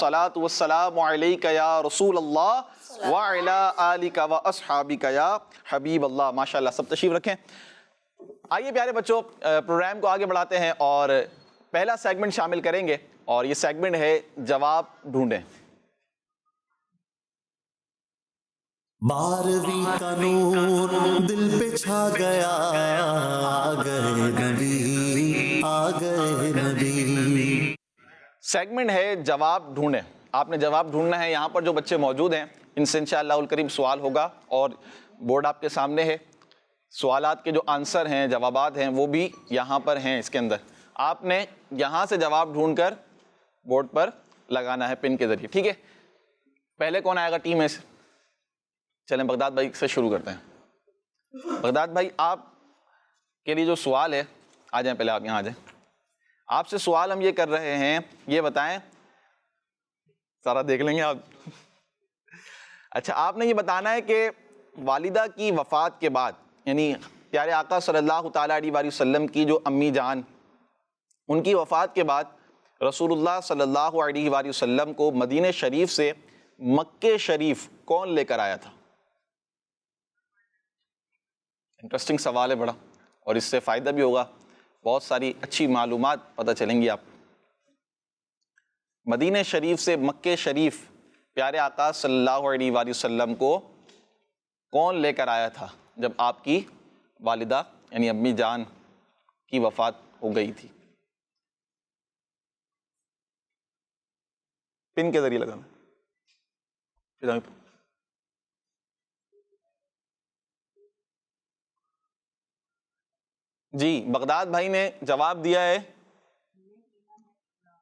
الصلاۃ والسلام علیک یا رسول اللہ وعلی آلک واصحابک یا حبیب اللہ. ماشاءاللہ, سب تشریف رکھیں. آئیے پیارے بچوں, پروگرام کو آگے بڑھاتے ہیں اور پہلا سیگمنٹ شامل کریں گے, اور یہ سیگمنٹ ہے جواب ڈھونڈیں. بارہویں کا نور دل پہ چھا گیا, آ گئے نبی, آ گئے نبی. سیگمنٹ ہے جواب ڈھونڈیں. آپ نے جواب ڈھونڈنا ہے. یہاں پر جو بچے موجود ہیں ان سے انشاءاللہ الکریم سوال ہوگا, اور بورڈ آپ کے سامنے ہے. سوالات کے جو آنسر ہیں, جوابات ہیں, وہ بھی یہاں پر ہیں اس کے اندر. آپ نے یہاں سے جواب ڈھونڈ کر بورڈ پر لگانا ہے پن کے ذریعے, ٹھیک ہے. پہلے کون آئے گا ٹیم میں سے؟ چلیں بغداد بھائی سے شروع کرتے ہیں. بغداد بھائی, آپ کے لیے جو سوال ہے, آ جائیں, پہلے آپ یہاں آ جائیں. آپ سے سوال ہم یہ کر رہے ہیں, یہ بتائیں, سارا دیکھ لیں گے آپ. اچھا, آپ نے یہ بتانا ہے کہ والدہ کی وفات کے بعد, یعنی پیارے آقا صلی اللہ تعالیٰ علیہ وآلہ وسلم کی جو امی جان, ان کی وفات کے بعد رسول اللہ صلی اللہ علیہ وآلہ وسلم کو مدینہ شریف سے مکہ شریف کون لے کر آیا تھا؟ انٹرسٹنگ سوال ہے بڑا, اور اس سے فائدہ بھی ہوگا, بہت ساری اچھی معلومات پتہ چلیں گی آپ. مدینہ شریف سے مکہ شریف پیارے آقا صلی اللہ علیہ وآلہ وسلم کو کون لے کر آیا تھا جب آپ کی والدہ یعنی امی جان کی وفات ہو گئی تھی؟ پن کے ذریعے لگانا. جی, بغداد بھائی نے جواب دیا ہے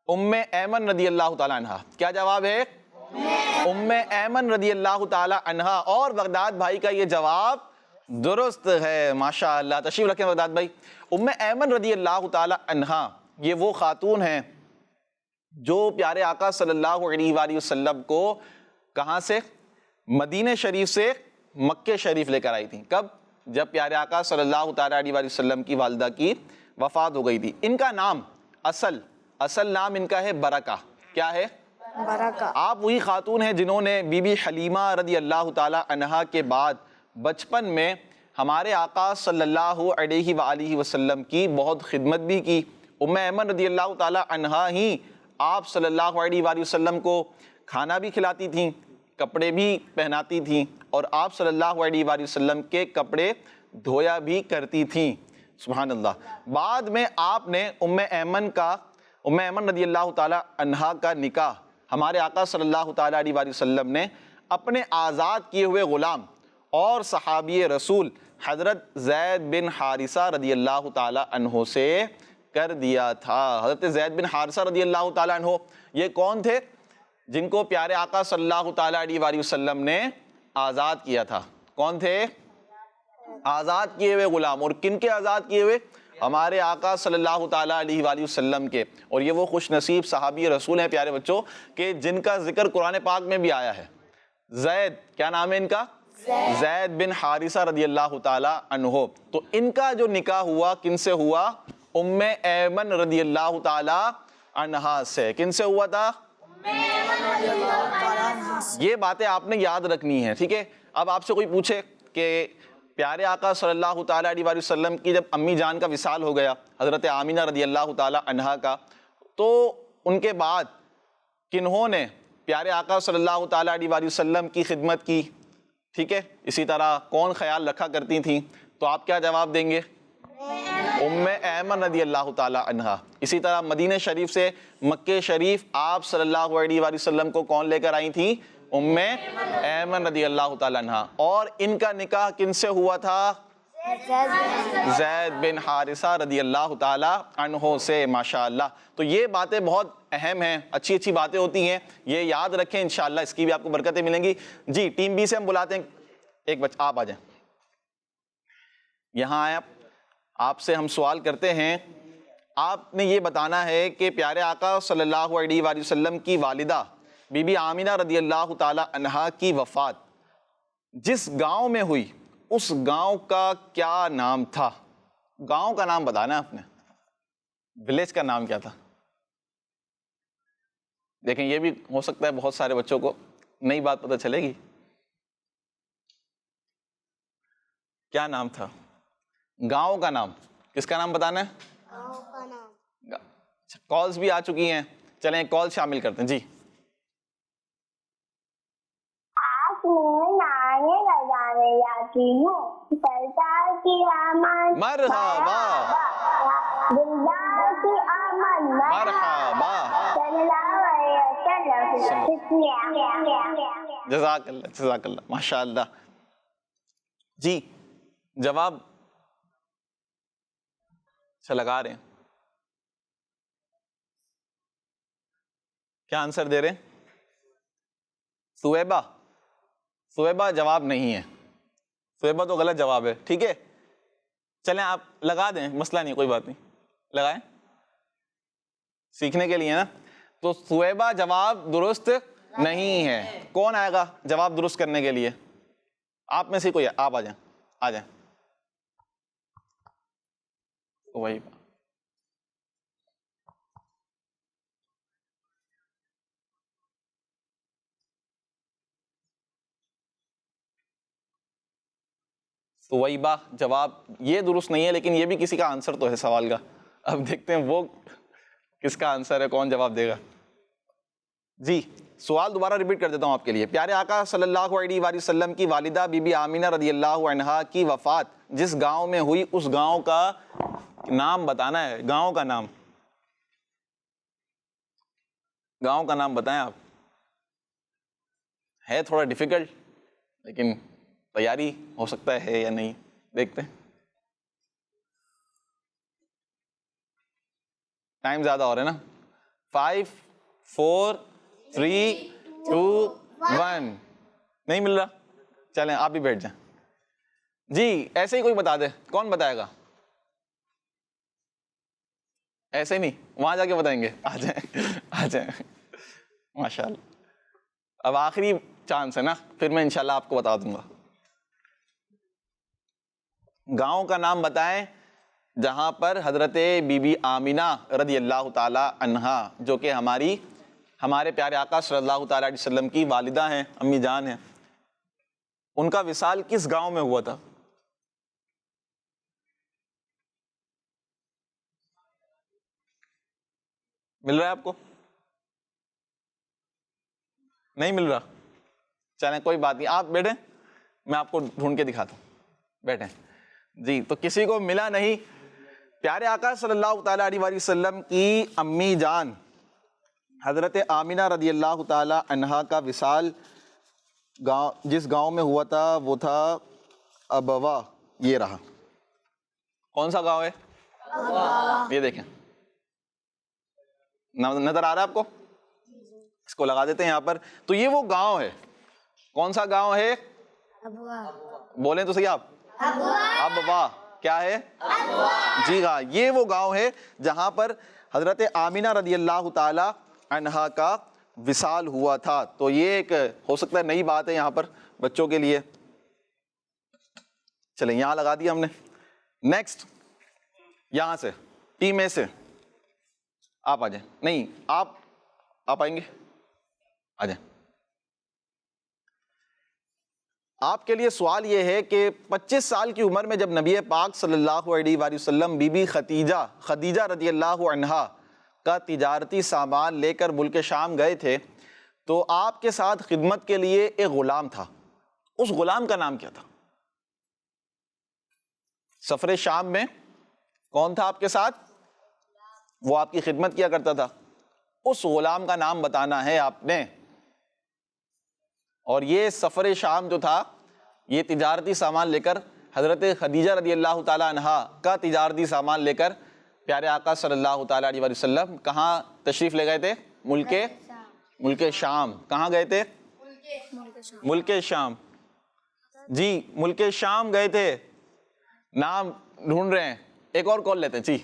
ام ایمن رضی اللہ تعالیٰ عنہ. کیا جواب ہے؟ ام ایمن رضی اللہ تعالیٰ عنہ. اور بغداد بھائی کا یہ جواب درست ہے. ماشاءاللہ, تشریف رکھیں بغداد بھائی. ام ایمن رضی اللہ تعالیٰ عنہ یہ وہ خاتون ہیں جو پیارے آقا صلی اللہ علیہ وآلہ وسلم کو کہاں سے؟ مدینہ شریف سے مکہ شریف لے کر آئی تھیں. کب؟ جب پیارے آقا صلی اللہ تعالیٰ علیہ وآلہ وسلم کی والدہ کی وفات ہو گئی تھی. ان کا نام اصل نام ان کا ہے برکہ. کیا ہے؟ برکہ. آپ وہی خاتون ہیں جنہوں نے بی بی حلیمہ رضی اللہ تعالیٰ عنہا کے بعد بچپن میں ہمارے آقا صلی اللہ علیہ وآلہ وسلم کی بہت خدمت بھی کی. ام ایمن رضی اللہ تعالیٰ عنہا ہی آپ صلی اللہ علیہ وآلہ وسلم کو کھانا بھی کھلاتی تھیں, کپڑے بھی پہناتی تھیں, اور آپ صلی اللہ علیہ وآلہ وسلم کے کپڑے دھویا بھی کرتی تھیں. سبحان اللہ. بعد میں آپ نے ام ایمن رضی اللہ تعالیٰ عنہا کا نکاح ہمارے آقا صلی اللہ تعالیٰ علیہ وآلہ وسلم نے اپنے آزاد کیے ہوئے غلام اور صحابی رسول حضرت زید بن حارثہ رضی اللہ تعالیٰ عنہ سے کر دیا تھا. حضرت زید بن حارثہ رضی اللہ تعالیٰ عنہ یہ کون تھے؟ جن کو پیارے آقا صلی اللہ تعالیٰ علیہ وآلہ وسلم نے آزاد کیا تھا. کون تھے؟ آزاد کیے ہوئے غلام. اور کن کے آزاد کیے ہوئے؟ ہمارے آقا صلی اللہ تعالیٰ علیہ وآلہ وسلم کے. اور یہ وہ خوش نصیب صحابی رسول ہیں پیارے بچوں کہ جن کا ذکر قرآن پاک میں بھی آیا ہے. زید, کیا نام ہے ان کا؟ زید بن حارثہ رضی اللہ تعالیٰ عنہ. تو ان کا جو نکاح ہوا کن سے ہوا؟ ام ایمن رضی اللہ تعالیٰ عنہا سے. کن سے ہوا تھا؟ یہ باتیں آپ نے یاد رکھنی ہیں, ٹھیک ہے. اب آپ سے کوئی پوچھے کہ پیارے آقا صلی اللہ تعالیٰ علیہ وآلہ وسلم کی جب امی جان کا وصال ہو گیا حضرت آمینہ رضی اللہ تعالیٰ عنہا کا, تو ان کے بعد کنہوں نے پیارے آقا صلی اللہ تعالیٰ علیہ وآلہ وسلم کی خدمت کی؟ ٹھیک ہے, اسی طرح کون خیال رکھا کرتی تھیں؟ تو آپ کیا جواب دیں گے؟ ام ایمن رضی اللہ تعالیٰ عنہا. اسی طرح مدینہ شریف سے مکہ شریف آپ صلی اللہ علیہ وآلہ وسلم کو کون لے کر آئی تھیں؟ ام ایمن رضی اللہ تعالیٰ عنہا. اور ان کا نکاح کن سے ہوا تھا؟ زید بن حارثہ رضی اللہ تعالیٰ عنہ سے. ماشاءاللہ. تو یہ باتیں بہت اہم ہیں, اچھی اچھی باتیں ہوتی ہیں, یہ یاد رکھیں انشاءاللہ, اس کی بھی آپ کو برکتیں ملیں گی. جی, ٹیم بی سے ہم بلاتے ہیں ایک بچہ, آپ آ جائیں یہاں آئیں. آپ سے ہم سوال کرتے ہیں, آپ نے یہ بتانا ہے کہ پیارے آقا صلی اللہ علیہ وآلہ وسلم کی والدہ بی بی آمینہ رضی اللہ تعالیٰ عنہا کی وفات جس گاؤں میں ہوئی اس گاؤں کا کیا نام تھا؟ گاؤں کا نام بتانا ہے آپ نے, ولیج کا نام کیا تھا؟ دیکھیں یہ بھی ہو سکتا ہے بہت سارے بچوں کو نئی بات پتہ چلے گی. کیا نام تھا؟ گاؤں کا نام. کس کا نام بتانا ہے؟ گاؤں کا نام. کالز بھی آ چکی ہیں, چلیں کال شامل کرتے ہیں. جی آج میں نعرے لگانے جاتی ہوں, سرکار کی آمد مرحبا دلدار کی آمد مرحبا. صلی اللہ علیہ وسلم. جزاک اللہ جزاک اللہ, ماشاء اللہ. جی جواب اچھا لگا رہے ہیں, کیا آنسر دے رہے ہیں؟ سویبا. سویبا جواب نہیں ہے, سویبا تو غلط جواب ہے. ٹھیک ہے چلیں آپ لگا دیں, مسئلہ نہیں, کوئی بات نہیں, لگائیں, سیکھنے کے لیے نا. تو سویبا جواب درست نہیں ہے. کون آئے گا جواب درست کرنے کے لیے؟ آپ میں سے کوئی, آپ آ جائیں, آ جائیں. وہی سویبا جواب یہ درست نہیں ہے, لیکن یہ بھی کسی کا آنسر تو ہے سوال کا. اب دیکھتے ہیں وہ کس کا آنسر ہے, کون جواب دے گا. جی سوال دوبارہ ریپیٹ کر دیتا ہوں آپ کے لیے. پیارے آقا صلی اللہ علیہ وآلہ وسلم کی والدہ بی بی آمینہ رضی اللہ عنہا کی وفات جس گاؤں میں ہوئی اس گاؤں کا نام بتانا ہے. گاؤں کا نام, گاؤں کا نام بتائیں آپ. ہے تھوڑا ڈیفیکلٹ, لیکن تیاری ہو سکتا ہے یا نہیں, دیکھتے ہیں. ٹائم زیادہ ہو رہا ہے نا. 5 4 3 2 1. نہیں مل رہا, چلیں آپ بھی بیٹھ جائیں. جی ایسے ہی کوئی بتا دے, کون بتائے گا؟ ایسے ہی نہیں, وہاں جا کے بتائیں گے. آ جائیں آ جائیں, ماشاء اللہ. اب آخری چانس ہے نا, پھر میں انشاءاللہ آپ کو بتا دوں گا. گاؤں کا نام بتائیں جہاں پر حضرت بی بی آمینہ رضی اللہ تعالی عنہا, جو کہ ہمارے پیارے آقا صلی اللہ تعالی علیہ وسلم کی والدہ ہیں, امی جان ہیں, ان کا وصال کس گاؤں میں ہوا تھا؟ مل رہا ہے آپ کو؟ نہیں مل رہا, چلیں کوئی بات نہیں, آپ بیٹھیں, میں آپ کو ڈھونڈ کے دکھاتا ہوں. بیٹھیں. جی تو کسی کو ملا نہیں. پیارے آقا صلی اللہ تعالیٰ علیہ وآلہ وسلم کی امی جان حضرت آمینہ رضی اللہ تعالیٰ عنہا کا وصال جس گاؤں میں ہوا تھا وہ تھا ابوا. یہ رہا. کون سا گاؤں ہے؟ یہ دیکھیں, نظر آ رہا ہے آپ کو؟ اس کو لگا دیتے ہیں یہاں پر. تو یہ وہ گاؤں ہے. کون سا گاؤں ہے؟ بولیں تو صحیح آپ. ابوا. کیا ہے؟ جی ہاں, یہ وہ گاؤں ہے جہاں پر حضرت آمینہ رضی اللہ تعالی عنہا کا وصال ہوا تھا. تو یہ ایک ہو سکتا ہے نئی بات ہے یہاں پر بچوں کے لیے. چلیں یہاں لگا دیا ہم نے. نیکسٹ یہاں سے ٹی میں سے آپ آ جائیں. نہیں آپ آئیں گے, آ جائیں. آپ کے لیے سوال یہ ہے کہ 25 سال کی عمر میں جب نبی پاک صلی اللہ علیہ وآلہ وسلم بی بی خدیجہ رضی اللہ عنہا کا تجارتی سامان لے کر ملک شام گئے تھے تو آپ کے ساتھ خدمت کے لیے ایک غلام تھا. اس غلام کا نام کیا تھا؟ سفر شام میں کون تھا آپ کے ساتھ؟ وہ آپ کی خدمت کیا کرتا تھا. اس غلام کا نام بتانا ہے آپ نے. اور یہ سفر شام جو تھا یہ تجارتی سامان لے کر حضرت خدیجہ رضی اللہ تعالیٰ عنہا کا تجارتی سامان لے کر پیارے آقا صلی اللہ تعالیٰ علیہ وسلم کہاں تشریف لے گئے تھے؟ ملک شام. کہاں گئے تھے؟ ملک شام. جی ملک شام گئے تھے. نام ڈھونڈ رہے ہیں, ایک اور کال لیتے ہیں. جی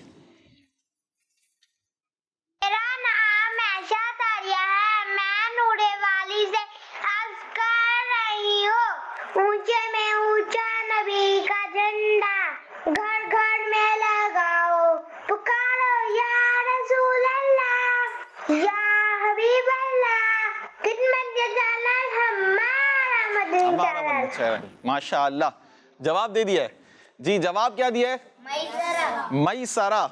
میرا نام ایشا تاریہ ہے, میں نورے والی سے عرض کر رہی ہوں. اونچے میں اونچا نبی کا جھنڈا گھر گھر میں لگاؤ, پکارو یا رسول اللہ یا حبیب اللہ. بنی ہمارا اسرائیل بنی اسرائیل ماشاء اللہ جواب دے دیا ہے جی جواب کیا دیا ہے میسرہ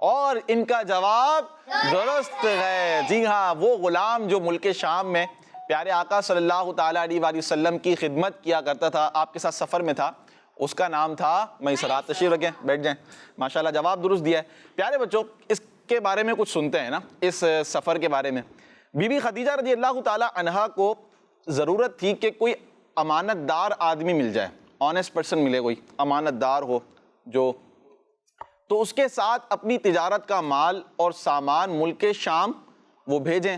اور ان کا جواب درست ہے جی ہاں وہ غلام جو ملک شام میں پیارے آقا صلی اللہ تعالیٰ علیہ وآلہ وسلم کی خدمت کیا کرتا تھا آپ کے ساتھ سفر میں تھا اس کا نام تھا میسرہ تشریف رکھیں بیٹھ جائیں ماشاءاللہ جواب درست دیا ہے پیارے بچوں اس کے بارے میں کچھ سنتے ہیں نا اس سفر کے بارے میں بی بی خدیجہ رضی اللہ تعالیٰ عنہا کو ضرورت تھی کہ کوئی امانت دار آدمی مل جائے آنیسٹ پرسن ملے کوئی امانت دار ہو جو تو اس کے ساتھ اپنی تجارت کا مال اور سامان ملک شام وہ بھیجیں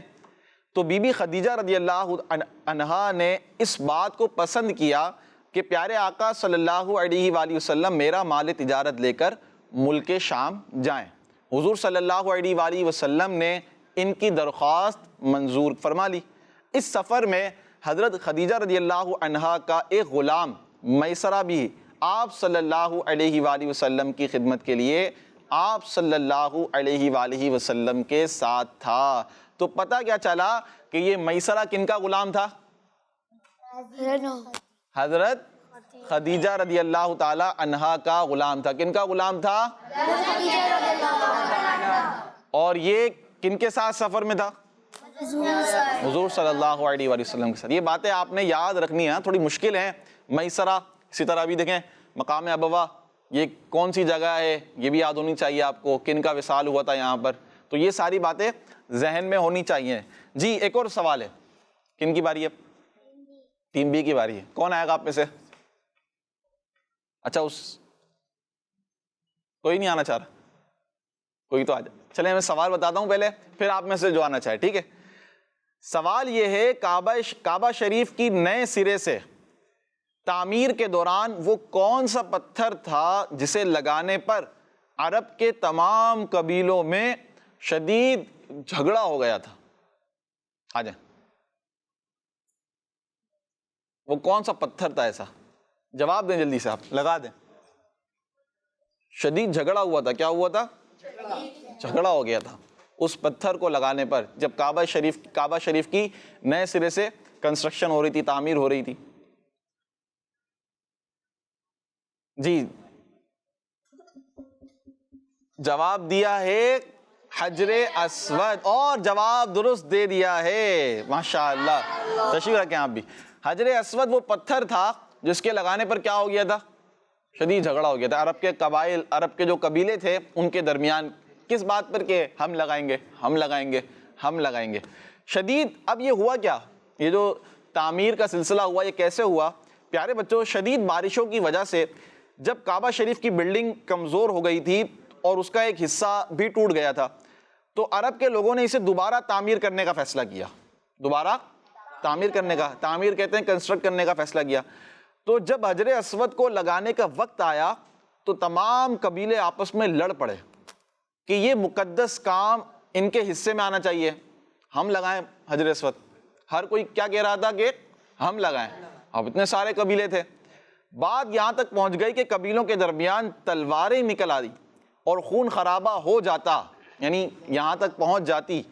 تو بی بی خدیجہ رضی اللہ عنہا نے اس بات کو پسند کیا کہ پیارے آقا صلی اللہ علیہ وآلہ وسلم میرا مال تجارت لے کر ملک شام جائیں حضور صلی اللہ علیہ وآلہ وسلم نے ان کی درخواست منظور فرما لی اس سفر میں حضرت خدیجہ رضی اللہ عنہا کا ایک غلام میسرہ بھی آپ صلی اللہ علیہ وآلہ وسلم کی خدمت کے لیے آپ صلی اللہ علیہ وآلہ وسلم کے ساتھ تھا تو پتہ کیا چلا کہ یہ میسرہ کن کا غلام تھا حضرت خدیجہ رضی اللہ تعالی عنہا کا غلام تھا کن کا غلام تھا اور یہ کن کے ساتھ سفر میں تھا حضور صلی اللہ علیہ وآلہ وسلم کے ساتھ یہ باتیں آپ نے یاد رکھنی ہیں تھوڑی مشکل ہیں میسرہ اسی طرح بھی دیکھیں مقام ابوا یہ کون سی جگہ ہے یہ بھی یاد ہونی چاہیے آپ کو کن کا وصال ہوا تھا یہاں پر تو یہ ساری باتیں ذہن میں ہونی چاہیے جی ایک اور سوال ہے کن کی باری ہے ٹیم بی کی باری ہے کون آئے گا آپ میں سے اچھا کوئی نہیں آنا چاہ رہا کوئی تو آ جائے چلیں میں سوال بتاتا ہوں پہلے پھر آپ میں سے جو آنا چاہے ٹھیک ہے سوال یہ ہے کعبہ شریف کی نئے سرے سے تعمیر کے دوران وہ کون سا پتھر تھا جسے لگانے پر عرب کے تمام قبیلوں میں شدید جھگڑا ہو گیا تھا آ جائیں وہ کون سا پتھر تھا ایسا جواب دیں جلدی سے آپ لگا دیں شدید جھگڑا ہوا تھا کیا ہوا تھا جھگڑا ہو گیا تھا اس پتھر کو لگانے پر جب کعبہ شریف کی نئے سرے سے کنسٹرکشن ہو رہی تھی تعمیر ہو رہی تھی جی جواب دیا ہے حجر اسود اور جواب درست دے دیا ہے ماشاءاللہ تشریف رکھیں آپ بھی حجر اسود وہ پتھر تھا جس کے لگانے پر کیا ہو گیا تھا شدید جھگڑا ہو گیا تھا عرب کے جو قبیلے تھے ان کے درمیان کس بات پر کہ ہم لگائیں گے شدید اب یہ ہوا کیا یہ جو تعمیر کا سلسلہ ہوا یہ کیسے ہوا پیارے بچوں شدید بارشوں کی وجہ سے جب کعبہ شریف کی بلڈنگ کمزور ہو گئی تھی اور اس کا ایک حصہ بھی ٹوٹ گیا تھا تو عرب کے لوگوں نے اسے دوبارہ تعمیر کرنے کا فیصلہ کیا تعمیر کہتے ہیں کنسٹرکٹ کرنے کا فیصلہ کیا تو جب حجر اسود کو لگانے کا وقت آیا تو تمام قبیلے آپس میں لڑ پڑے کہ یہ مقدس کام ان کے حصے میں آنا چاہیے ہم لگائیں حجر اسود ہر کوئی کیا کہہ رہا تھا کہ ہم لگائیں اب اتنے سارے قبیلے تھے بات یہاں تک پہنچ گئی کہ قبیلوں کے درمیان تلواریں نکل آئی اور خون خرابہ ہو جاتا یعنی یہاں تک پہنچ جاتی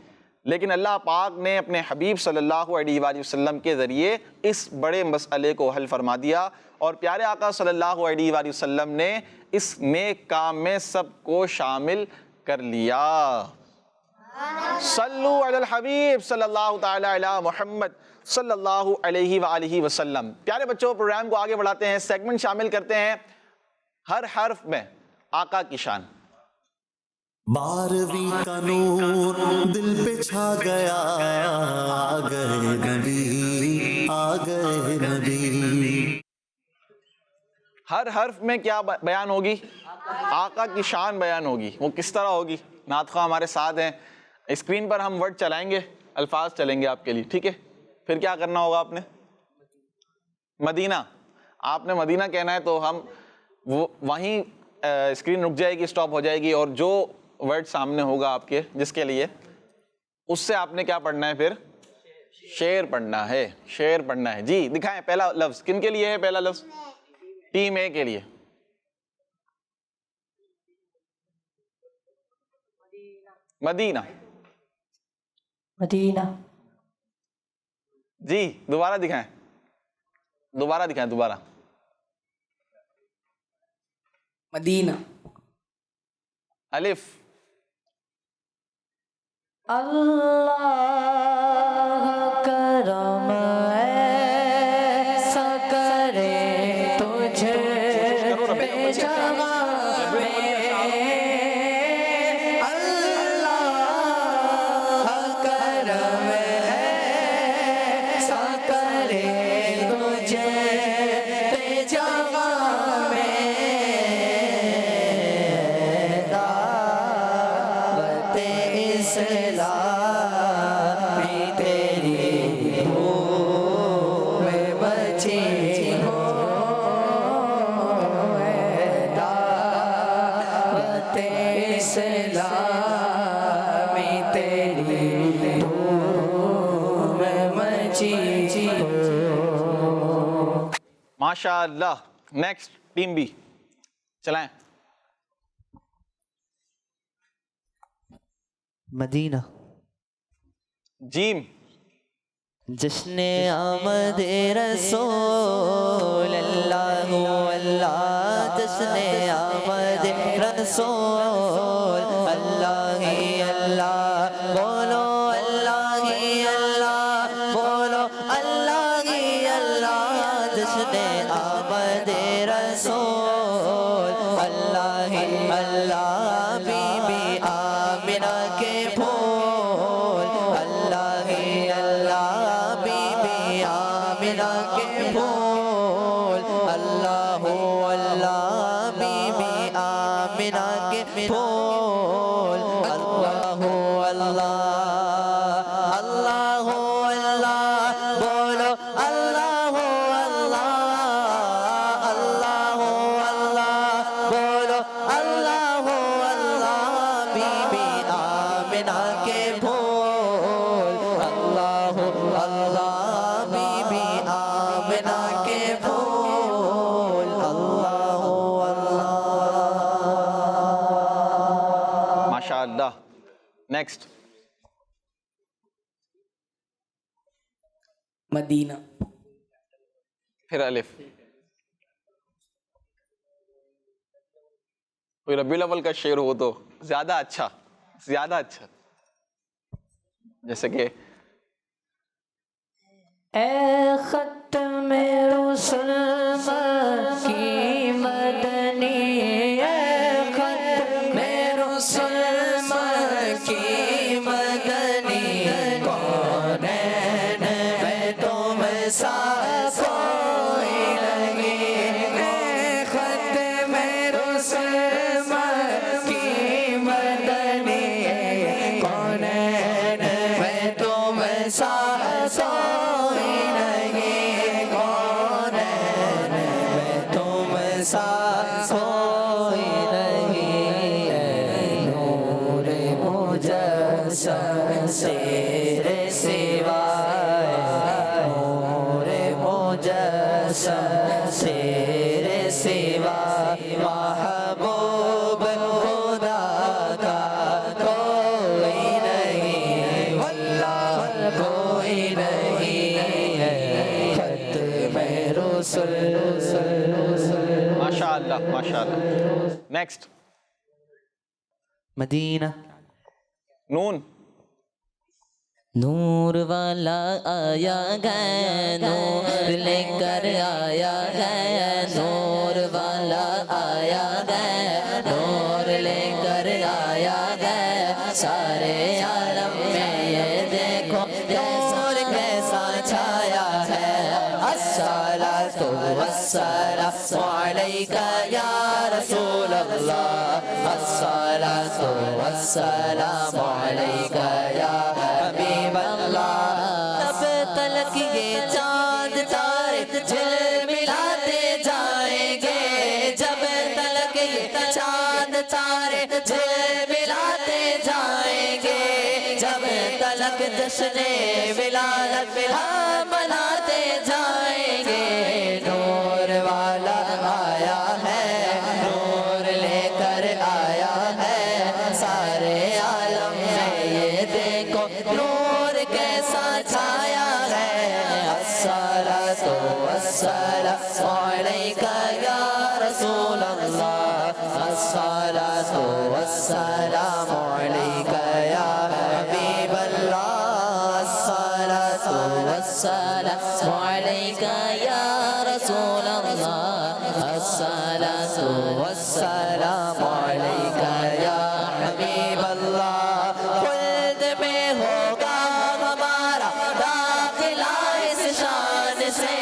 لیکن اللہ پاک نے اپنے حبیب صلی اللہ علیہ وآلہ وسلم کے ذریعے اس بڑے مسئلے کو حل فرما دیا اور پیارے آقا صلی اللہ علیہ وآلہ وسلم نے اس نیک کام میں سب کو شامل کر لیا صلو علی الحبیب صلی اللہ تعالی علی محمد صلی اللہ علیہ وآلہ وسلم پیارے بچوں پروگرام کو آگے بڑھاتے ہیں سیگمنٹ شامل کرتے ہیں ہر حرف میں آقا کی شان بارہویں کا نور دل پہ چھا گیا آ گئے نبی ہر حرف میں کیا بیان ہوگی آقا کی شان بیان ہوگی وہ کس طرح ہوگی نعت خواہ ہمارے ساتھ ہیں اسکرین پر ہم ورڈ چلائیں گے الفاظ چلیں گے آپ کے لیے ٹھیک ہے پھر کیا کرنا ہوگا آپ نے مدینہ آپ نے مدینہ کہنا ہے تو ہم وہیں اسکرین رک جائے گی اسٹاپ ہو جائے گی اور جو ورڈ سامنے ہوگا آپ کے جس کے لیے اس سے آپ نے کیا پڑھنا ہے پھر شعر پڑھنا ہے جی دکھائیں پہلا لفظ کن کے لیے ہے پہلا لفظ ٹیم اے کے لیے مدینہ مدینہ جی دوبارہ دکھائیں دوبارہ دکھائیں دوبارہ. مدینہ. الف. اللہ کرم ایسا کرے تجھے پہ جہاں میں. اللہ کرم ایسا کرے تجھے پہ جہاں میں. دعوت اسلام تیری دھوم بچی ہو. دعوت اسلام تیری دھوم بچی ہو. ماشاء اللہ. نیکسٹ ٹیم بی چلائیں. مدینہ. جیم. جشن آمد رسول اللہ اللہ. جشن آمد رسول اللہ اللہ. بولو اللہ اللہ. بولو اللہ اللہ. جشن آمد رسول اللہ اللہ. بی بی آمنہ کے پھول اللہ اللہ. بی بی آمنہ کے پھول اللہ اللہ. بی بی آمنہ کے پھول اللہ اللہ. اللہ اللہ. بولو اللہ اللہ. اللہ اللہ. بولو اللہ اللہ. بی بی آمنہ کے پھول اللہ اللہ. بی بی آمنہ کے پھول اللہ اللہ. ماشاء اللہ. نیکسٹ. مدینہ. پھر الف. کوئی ربیع الاول کا شعر ہو تو زیادہ اچھا زیادہ اچھا. جیسے کہ اے ختم رسل کی مدنی. اے ختم رسل کی مدنی. کونین میں تم سا کوئی نہیں. اے ختم رسل کی مدنی. کونین میں تم سا کوئی نہیں. کونین میں تم سا کوئی نہیں. اے نور مجسم تیرے سوائے. نور مجسم تیرے سوا. محبوب خدا کا کوئی نہیں. واللہ کوئی نہیں. ختم رسل. ماشاء اللہ ماشاء اللہ. نیکسٹ. مدینہ. نون. نور والا آیا گیا. نور لے کر آیا گیا. نور والا آیا گیا. نور لے کر آیا گیا. سارے عالم میں یہ دیکھو نور کیسا چھایا ہے. الصلاۃ والسلام علیک یا رسول اللہ. الصلاۃ والسلام علیک یا حبیب اللہ. تب تلک یہ چاند تارے جھلملاتے جائیں گے. جب تلک یہ چاند تارے جھلملاتے جائیں گے. جب تلک جشن ولادت مناتے جائیں گے. نور والا آیا ہے. نور لے کر آیا ہے. سارے عالم میں یہ دیکھو نور کیسا چھایا ہے. الصلاۃ والسلام عليك يا رسول الله الصلاة والسلام عليك يا حبيب الله الصلاة والسلام عليك يا رسول الله الصلاة والسلام عليك يا حبيب الله خلد میں ہوگا ہمارا داخلہ اس شان سے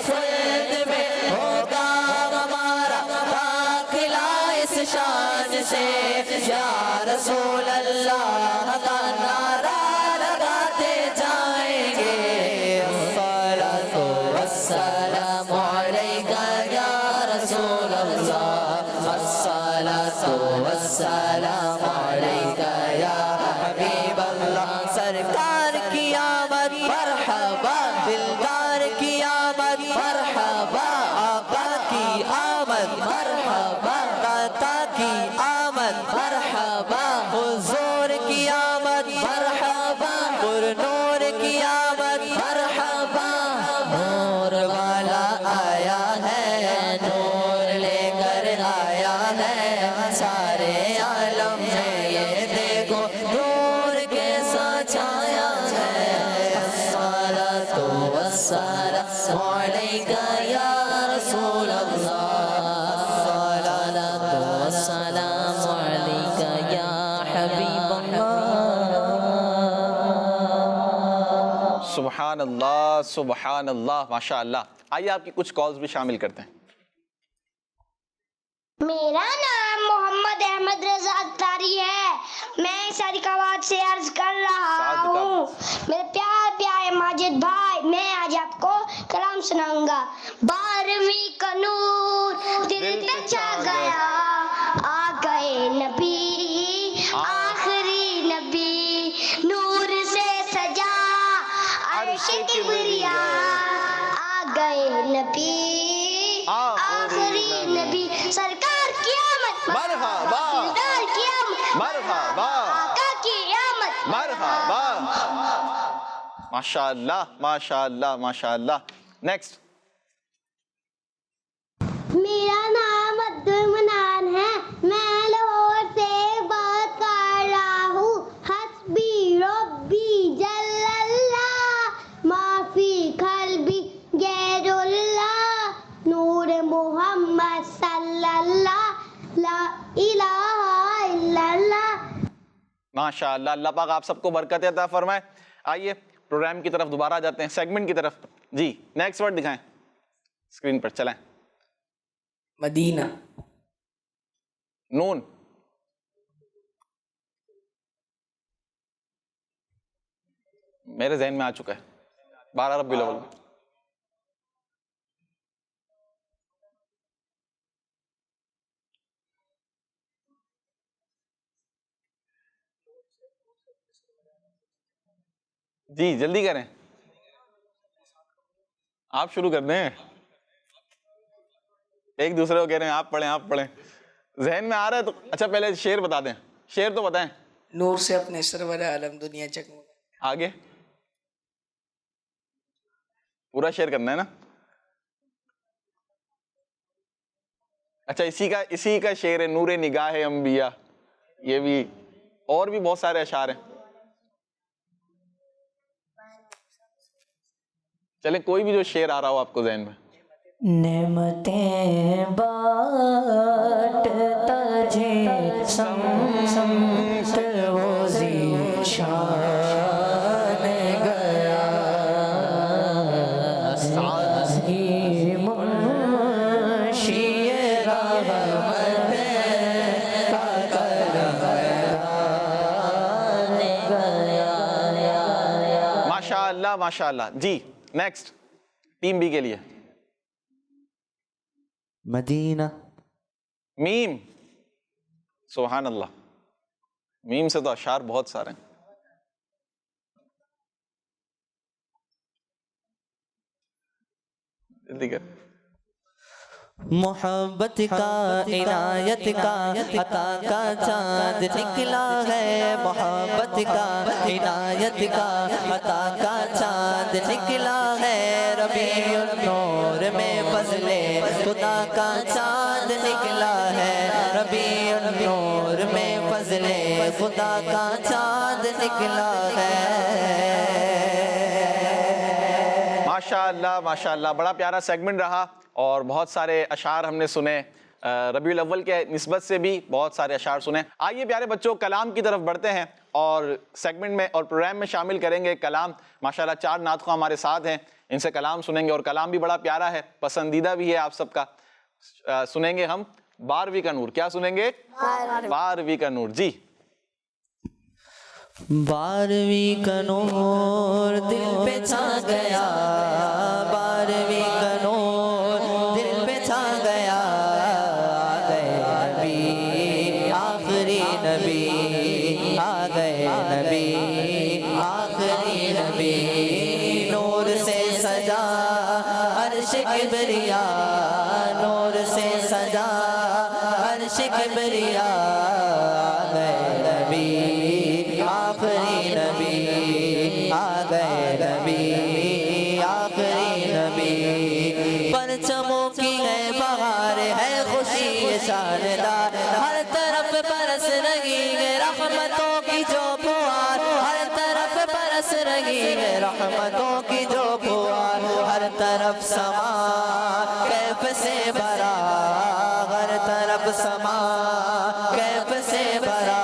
خلد میں ہوگا ہمارا داخلہ اس شان سے یا رسول اللہ کا نعرہ لگاتے جائیں گے الصلاۃ والسلام علیک یا رسول اللہ الصلاۃ والسلام علیک یا حبیب اللہ سرکار کی آمد مرحبا دلدار کی آمد مرحبا آقا کی آمد مرحبا داتا کی آمد مرحبا حضور کی آمد مرحبا پر نور کی آمد مرحبا نور والا آیا ہے نور لے کر آیا ہے سارے عالم میں یہ دیکھو نور کیسا چھایا ہے الصلاۃ والسلام علیک یا رسول اللہ الصلاۃ والسلام علیک یا حبیب اللہ سبحان اللہ ماشاء اللہ. آئیے آپ کی کچھ کالز بھی شامل کرتے ہیں. میرا نام محمد احمد رضا اختاری ہے. میں صادقاباد سے عرض کر رہا ہوں. میرے پیارے ماجد بھائی میں آج آپ کو کلام سناؤں گا. 12ویں کا نور دل پہ چھا گیا آ گئے نبی آخری نبی نور سے سجا عرش کبریا آ گئے نبی آخری نبی سرکار کی آمد مرحبا دیدار کی آمد مرحبا آقا کی آمد مرحبا ماشاء اللہ ماشاء اللہ ماشاء اللہ. نیکسٹ. میرا نام عبدالمنان ہے. میں لاہور سے بات کر رہا ہوں. حسبی ربی جل اللہ معافی قلبی غیر اللہ نور محمد صلی اللہ لا الہ الا اللہ. ماشاء اللہ. اللہ پاک آپ سب کو برکت عطا فرمائے. آئیے پروگرام کی طرف دوبارہ جاتے ہیں سیگمنٹ کی طرف. جی نیکسٹ ورڈ دکھائیں اسکرین پر. چلائیں. مدینہ نون میرے ذہن میں آ چکا ہے 12 ربیع الاول. جی جلدی کریں آپ شروع کر دیں. ایک دوسرے کو کہہ رہے ہیں آپ پڑھیں ذہن میں آ رہا ہے تو اچھا پہلے شعر بتا دیں. شعر تو بتائیں. نور سے اپنے سرور عالم دنیا چکمو. آگے پورا شعر کرنا ہے نا. اچھا اسی کا شعر ہے نور نگاہ انبیاء. یہ بھی اور بھی بہت سارے اشعار ہیں. چلیں کوئی بھی جو شعر آ رہا ہو آپ کو ذہن میں. نعمتیں بانٹتا جے سمت وہ ذیشان گیا سازی منشی رحمت کا کرم گیا. ماشاء اللہ ماشاء اللہ. جی نیکسٹ ٹیم بی کے لیے. مدینہ میم. سبحان اللہ. میم سے تو اشعار بہت سارے ہیں. جلدی کر. محبت کا عنایت کا عطا کا چاند نکلا ہے. محبت کا عنایت کا عطا کا چاند نکلا ہے. ربیع النور میں فضل خدا کا چاند نکلا ہے ربیع النور میں فضل خدا کا چاند نکلا ہے ماشاءاللہ ماشاءاللہ بڑا پیارا سیگمنٹ رہا اور بہت سارے اشعار ہم نے سنے ربیع الاول کے نسبت سے بھی بہت سارے اشعار سنے آئیے پیارے بچوں کلام کی طرف بڑھتے ہیں اور سیگمنٹ میں اور پروگرام میں شامل کریں گے کلام ماشاءاللہ 4 نعت خواں ہمارے ساتھ ہیں ان سے کلام سنیں گے اور کلام بھی بڑا پیارا ہے پسندیدہ بھی ہے آپ سب کا سنیں گے ہم 12ویں کا نور کیا سنیں گے 12ویں کا نور جی 12ویں کا نور دل پہ چھا گیا 12ویں کا نور دل پہ چھا گیا آ گئے نبی آخری نبی آ گئے نبی آخری نبی نور سے سجا عرش کبریا نور سے سجا عرش کبریا آ گئے نبی آخری نبی آ گئے نبی آخری نبی پرچموں کی ہے بہار ہے خوشی شاندار ہر طرف برس رہی ہے رحمتوں کی جو بہار ہر طرف برس رہی ہے رحمتوں کی جو بہار ہر طرف سما کیف سے بھرا ہر طرف سما کیف سے بھرا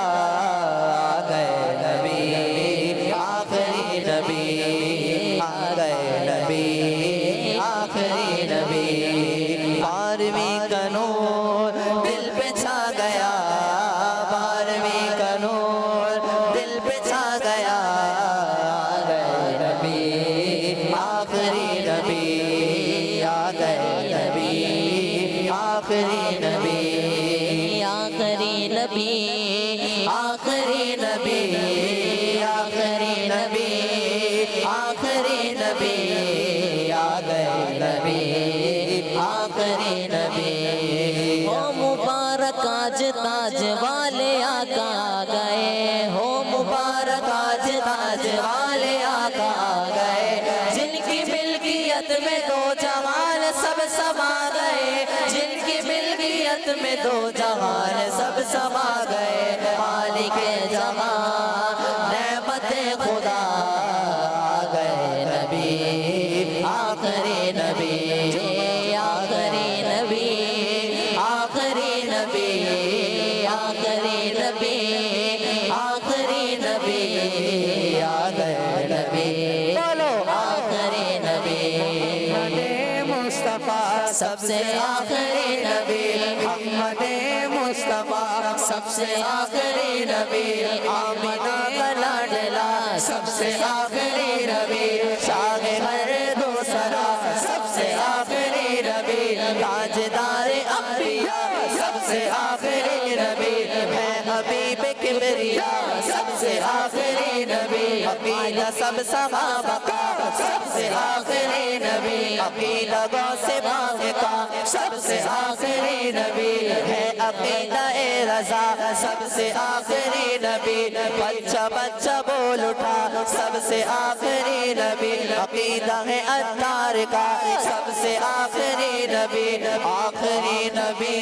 آ گئے نبی آخری نبی آ گئے نبی آخری نبی 12ویں کا نور دل پہ چھا گیا 12ویں کا نور دل پہ چھا گیا آ گئے نبی آخری نبی آ گئے نبی آخری نبی آخری نبی آخری نبی آخری نبی آخری نبی آ گئے نبی آخری نبی ہو مبارک آج تاج والے آقا آ گئے ہو مبارک آج تاج والے آقا آ گئے جن کی ملکیت میں 2 جہان سب سما گئے جن کی ملکیت میں 2 جہان سب سما گئے مالک جہاں نعمت خدا آ گئے نبی آخری نبی آخری نبی آخری نبی آخری نبی آخری نبی آ گئے نبی بولو آخری نبی مصطفیٰ سب سے آخری نبی محمد مصطفیٰ سب سے آخری نبی آمینہ کا لاڈلا سب سے آخری نبی شاہ ہر دوسرا سب سے آخری نبی تاجدار انبیاء سب سے آخری نبی ہے حبیب کبریا سب سے آخری نبی عقیدہ سب صحابہ کا سب سے آخری نبی عقیدہ غوث باقا سب سے آخری نبی ہے عقیدہ رضا سب سے آخری نبی بچہ بچہ بول اٹھا سب سے آخری نبی عقیدہ ہے عطار کا سب سے آخری نبی آخری نبی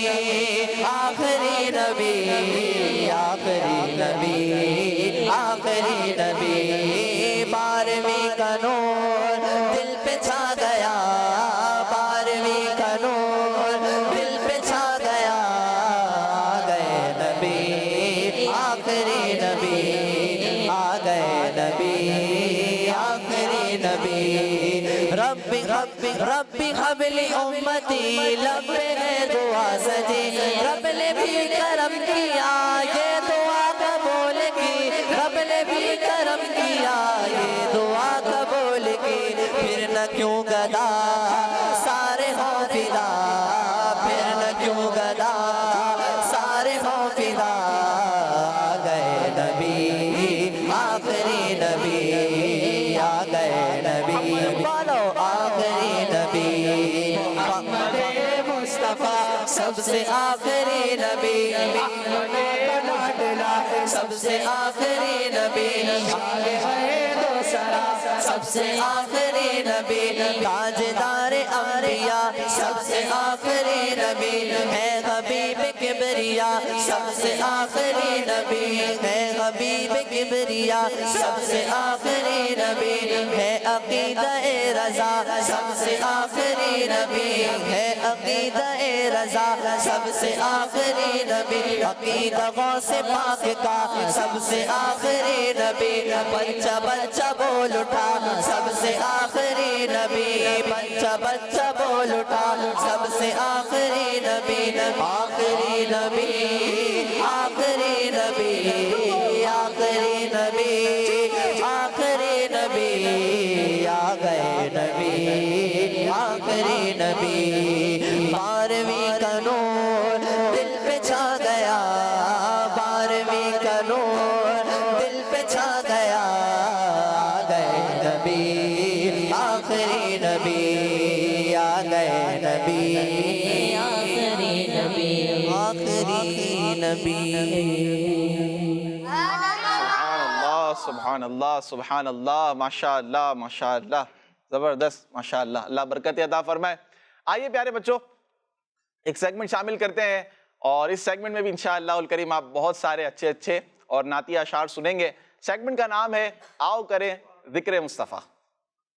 آخری نبی آخری نبی آخری نبی 12ویں کا نور دل پہ چھا گیا 12ویں کا نور دل پہ چھا گیا آ گئے نبی آخری نبی آ گئے نبی آخری نبی ربی ربی ربی حبلی امتی لب ہے دعا سجی رب نے بھی کرم کیا یہ دعا قبول کی رب نے بھی کرم کیا یہ دعا قبول کی پھر نہ کیوں گدا سارے ہوں فدا پھر نہ کیوں گدا سارے ہوں فدا آ گئے نبی آخری نبی آ گئے نبی بولو آخری نبی محمد مصطفیٰ سب سے آخری نبی سب سے آخری نبی سب سے آخری نبی تاجدار انبیاء سب سے آخری نبی ہے حبیب کبریا سب سے آخری نبی ہے حبیب کبریا سب سے آخری نبی ہے عقیدہ رضا سب سے آخری نبی ہے عقیدہ رضا سب سے آخری نبی عقیدہ غوث پاک کا سب سے آخری نبی بچہ بچہ بول اٹھا سب سے آخری نبی بچہ بچہ بول اٹھا سب سے آخری نبی آخری نبی آخری نبی آخری نبی آخری نبی آ گئے نبی آخری نبی بارہویں کا نور دل پہ چھا گیا بارہویں کا نور دل پہ چھا گیا آ گئے نبی آخری نبی آ گئے نبی آخری نبی آخری نبی سبحان اللہ سبحان اللہ ماشاء اللہ ماشاء اللہ زبردست ماشاء اللہ اللہ برکت عطا فرمائے. آئیے پیارے بچوں ایک سیگمنٹ شامل کرتے ہیں اور اس سیگمنٹ میں بھی انشاءاللہ الکریم آپ بہت سارے اچھے اچھے اور نعتیہ اشعار سنیں گے. سیگمنٹ کا نام ہے آؤ کریں ذکر مصطفیٰ.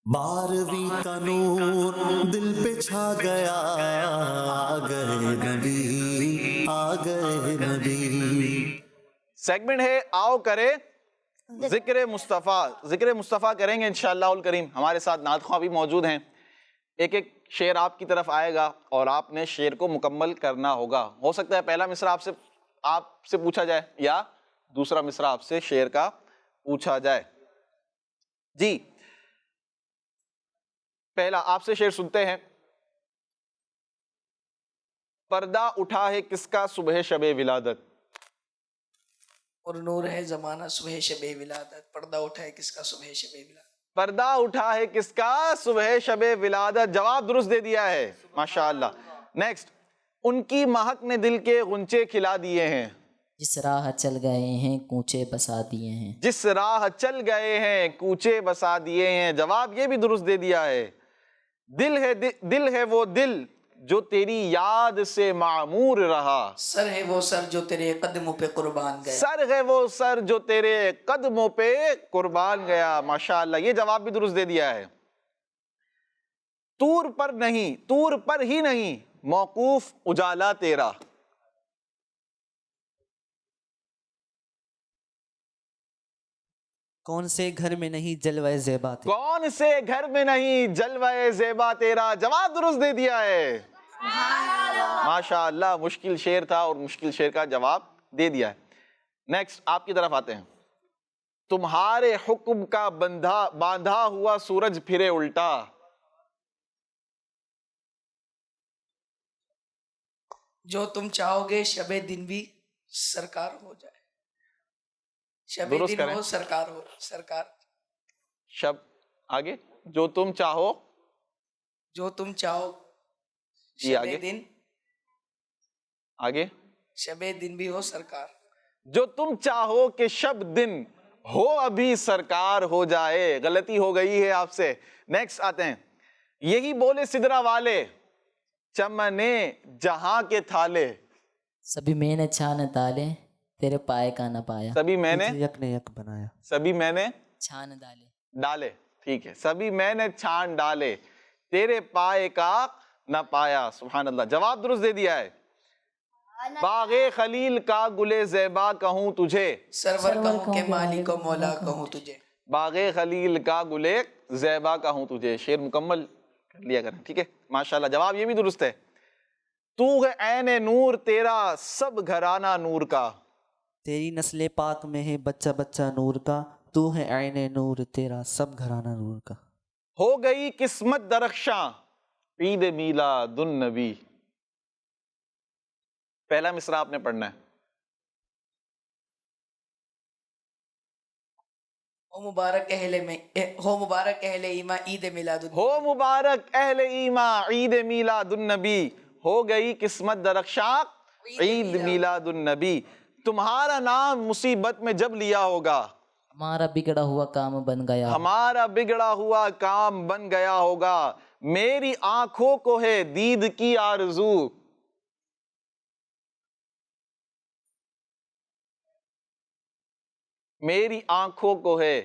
بارہویں کا نور دل پہ چھا گیا آ گئے نبی آ گئے نبی. سیگمنٹ ہے آؤ کریں ذکر مصطفیٰ. ذکر مصطفیٰ کریں گے انشاءاللہ الکریم. ہمارے ساتھ نعت خواں بھی موجود ہیں. ایک ایک شعر آپ کی طرف آئے گا اور آپ نے شعر کو مکمل کرنا ہوگا. ہو سکتا ہے پہلا مصرع آپ سے پوچھا جائے یا دوسرا مصرع آپ سے شعر کا پوچھا جائے. جی پہلا آپ سے شعر سنتے ہیں. پردہ اٹھا ہے کس کا صبح شب ولادت اور نور ہے زمانہ صبح شب ولادت. پردہ اٹھائے کس کا صبح شب ولادت. پردہ اٹھا ہے کس کا صبح شب ولادت. جواب درست دے دیا ہے ماشاءاللہ. نیکسٹ ان کی مہک نے دل کے غنچے کھلا دیے ہیں. جس راہ چل گئے ہیں کوچے بسا دیے ہیں. جس راہ چل گئے ہیں کوچے بسا دیے ہیں. جواب یہ بھی درست دے دیا ہے. دل ہے وہ دل جو تیری یاد سے معمور رہا. سر ہے وہ سر جو تیرے قدموں پہ قربان گیا. سر ہے وہ سر جو تیرے قدموں پہ قربان گیا. ماشاءاللہ یہ جواب بھی درست دے دیا ہے. طور پر ہی نہیں موقوف اجالا تیرا. کون سے گھر میں نہیں جلوہ زیبا تیرا. کون سے گھر میں نہیں جلوہ زیبا تیرا. جواب درست دے دیا ہے ماشاءاللہ. مشکل شعر تھا اور مشکل شعر کا جواب دے دیا ہے. نیکسٹ آپ کی طرف آتے ہیں. تمہارے حکم کا باندھا ہوا سورج پھرے الٹا. جو تم چاہو گے شب دن بھی سرکار ہو جائے. شب درست دن کریں. ہو سرکار ہو سرکار. شب آگے جو تم چاہو جو تم چاہو جی آگے شب دن آگے شب دن بھی ہو سرکار. جو تم چاہو کہ شب دن ہو ابھی سرکار ہو جائے. غلطی ہو گئی ہے آپ سے. نیکسٹ آتے ہیں. یہی بولے سدرا والے چمنے جہاں کے تھالے. سبھی میں نے چھان ڈالے تیرے پائے کا نہ پایا. سبھی میں نے یک نے یک بنایا. سبھی میں نے چھان ڈالے ڈالے. ٹھیک ہے. سبھی میں نے چھان ڈالے تیرے پائے کا نہ پایا. سبحان اللہ. جواب درست دے دیا ہے. باغ خلیل کا گلے زیبا کہوں تجھے. سرور کہوں کہ مالک و مولا کہوں تجھے. باغ خلیل کا گلے زیبا کہوں تجھے. شعر مکمل کر لیا کریں. ٹھیک ہے ماشاءاللہ. جواب یہ بھی درست ہے. تو ہے عین نور تیرا سب گھرانہ نور کا. تیری نسل پاک میں ہے بچہ بچہ نور کا. تو ہے عین نور تیرا سب گھرانہ نور کا. ہو گئی قسمت درخشاں عید میلاد النبی. پہلا مصرع آپ نے پڑھنا ہے. ہو مبارک اہل ایمان عید میلاد النبی. ہو مبارک اہل ایمان عید میلاد النبی. ہو گئی قسمت درخشاں عید میلاد النبی. تمہارا نام مصیبت میں جب لیا ہوگا ہمارا بگڑا ہوا کام بن گیا، ہمارا بگڑا ہوا کام بن گیا ہوگا، میری آنکھوں کو ہے دید کی آرزو، میری آنکھوں کو ہے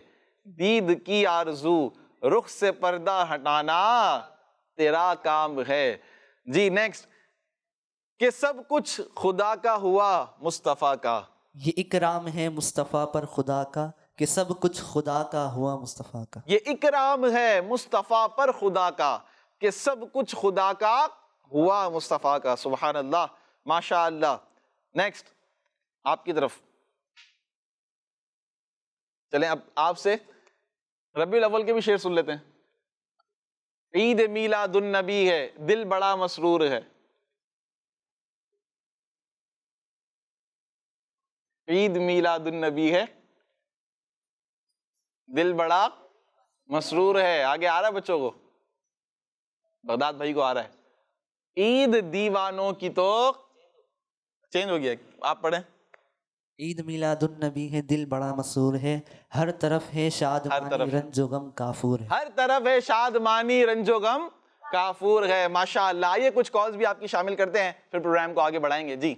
دید کی آرزو، رخ سے پردہ ہٹانا تیرا کام ہے۔ جی نیکسٹ، کہ سب کچھ خدا کا ہوا مصطفیٰ کا، یہ اکرام ہے مصطفیٰ پر خدا کا کہ سب کچھ خدا کا ہوا مصطفیٰ کا۔ یہ اکرام ہے مصطفیٰ پر خدا کا کہ سب کچھ خدا کا ہوا مصطفیٰ کا۔ سبحان اللہ، ماشاء اللہ۔ نیکسٹ آپ کی طرف چلیں، اب آپ سے ربیع الاول کے بھی شعر سن لیتے ہیں۔ عید میلاد النبی ہے دل بڑا مسرور ہے، عید میلاد النبی ہے دل بڑا مسرور ہے۔ آگے آ رہا ہے بچوں کو، بغداد بھائی کو آ رہا ہے۔ عید دیوانوں کی تو چینج ہو گیا، آپ پڑھیں۔ عید میلاد النبی ہے دل بڑا مسرور ہے، ہر طرف ہے شادمانی طرف۔ رنج و غم کافور ہے۔ ہر طرف ہے شادمانی رنج و غم کافور ہے۔ ماشاءاللہ، آئیے کچھ کالز بھی آپ کی شامل کرتے ہیں، پھر پروگرام کو آگے بڑھائیں گے۔ جی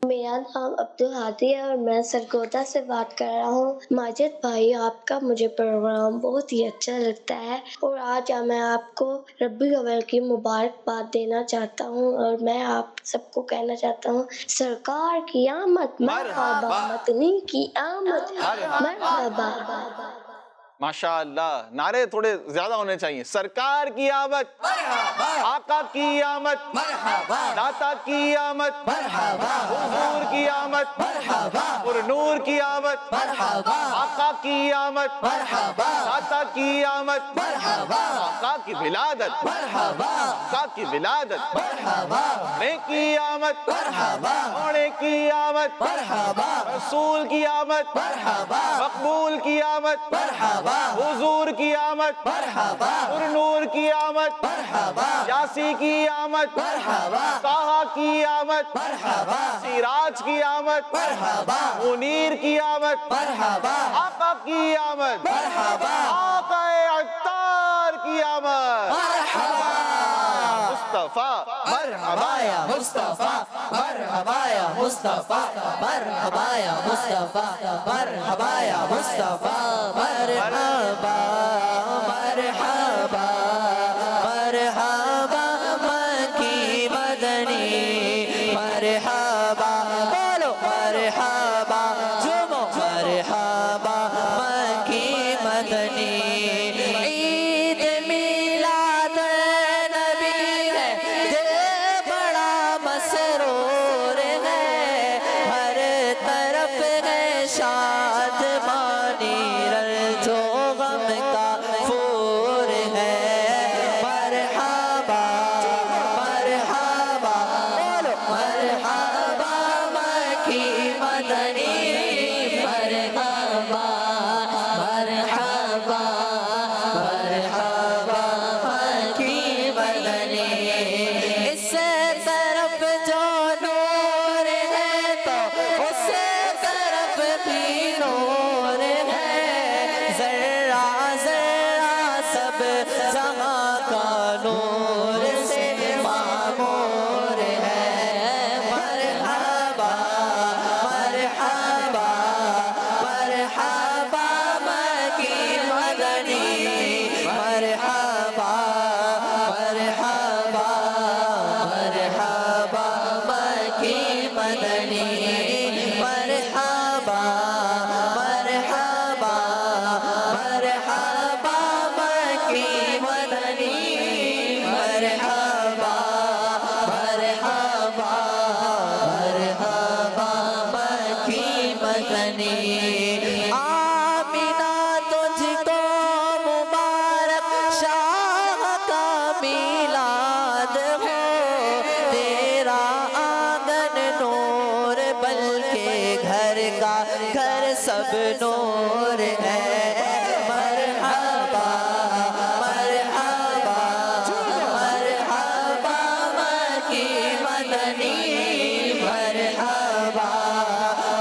میرا نام عبدالہادی ہے اور میں سرگودا سے بات کر رہا ہوں۔ ماجد بھائی، آپ کا مجھے پروگرام بہت ہی اچھا لگتا ہے اور آج میں آپ کو ربیع الاول کی مبارکباد دینا چاہتا ہوں، اور میں آپ سب کو کہنا چاہتا ہوں سرکار کی آمد مرحبا، مدنی کی آمد مرحبا۔ ماشاءاللہ، نعرے تھوڑے زیادہ ہونے چاہیے۔ سرکار کی آمد آقا کی آمد داتا کی آمد حضور کی آمد پر نور کی آمد آقا کی آمد داتا کی آمد آقا کی ولادت آقا کی ولادت ہونے کی آمد ہونے کی آمد رسول کی آمد مقبول کی آمد حضور کی آمد پر نور کی آمد یاسی کی آمد طٰہٰ کی آمد سراج کی آمد منیر کی آمد آقا کی آمد آقا عطار کی آمد مصطفیٰ مرحبا یا مصطفیٰ مرحبا یا مصطفیٰ مرحبا یا مصطفیٰ مرحبا یا مصطفیٰ مرحبا مرحبا مرحبا مکی مدنی مرحبا، بولو مرحبا جمو مرحبا مکی مدنی۔ عید میلاد نبی ہے دل بڑا مسرور ہے، ہر طرف ہے شادمانی رنج و غم کا پھور ہے۔ مرحبا مرحبا، بولو مرحبا مکی مدنی مرحبا مرحبا مرحبا مکی مدنی۔ اس طرف جو نور ہے تو اس طرف بھی نور ہے، ذرہ ذرہ سب جہاں کا نور سے معمور ہے۔ مرحبا مرحبا مرحبا مکی مدنی مرحبا مرحبا مرحبا مکی مدنی مرحبا مرحبا مرحبا مکی مدنی مرحبا مرحبا مرحبا مکی مدنی۔ آمینہ تجھ کو مبارک شاہ کا میلاد ہو، تیرا آنگن نور بلکہ گھر کا گھر سب نور ہے۔ مرحبا مرحبا مرحبا مکی مدنی مرحبا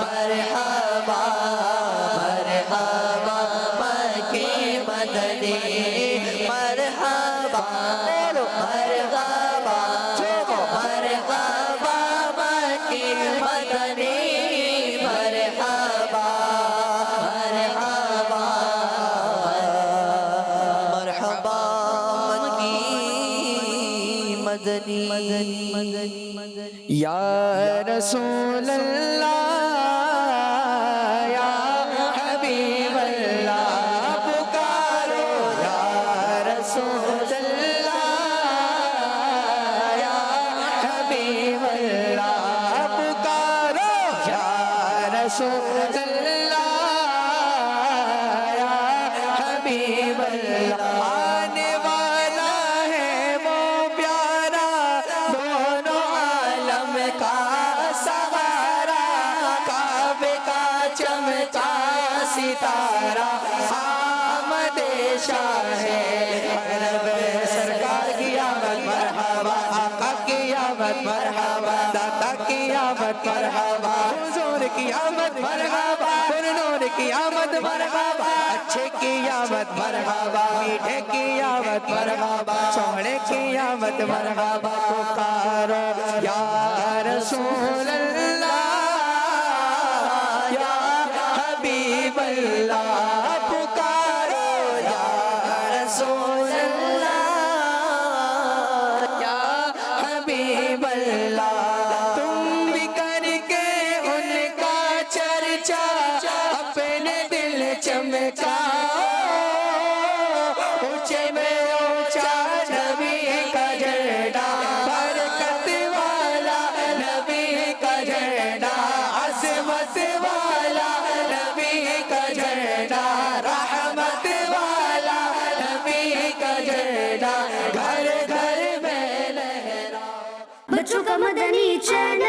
مرحبا مرحبا یا رسول اللہ یا حبیب اللہ پکارو یا رسول اللہ یا حبیب اللہ پکارو یا رسول اللہ یا حبیب اللہ آنے والا ہے وہ پیارا دونوں عالم کا سہارا کعبے کا چمکا ستارہ آمد شاہ عرب سرکار کی آمد مرحبا آقا کی آمد مرحبا داتا کی آمد مرحبا حضور کی آمد مرحبا پر نور کی آمد مرحبا اچھے کی آمد مرحبا میٹھے کی آمد مرحبا سونے کی آمد مرحبا پکارو یا رسول اللہ یا حبیب اللہ پکارو یا رسول اللہ یا حبیب اللہ تم بھی کر کے ان کا چرچا اپنے دل چمکاؤ اونچے میں اونچا نبی کا جھنڈا برکت والا نبی کا جھنڈا عظمت والا نبی کا جھنڈا رحمت والا نبی کا جھنڈا گھر گھر میں لہراؤ بچوں کا مدنی چینل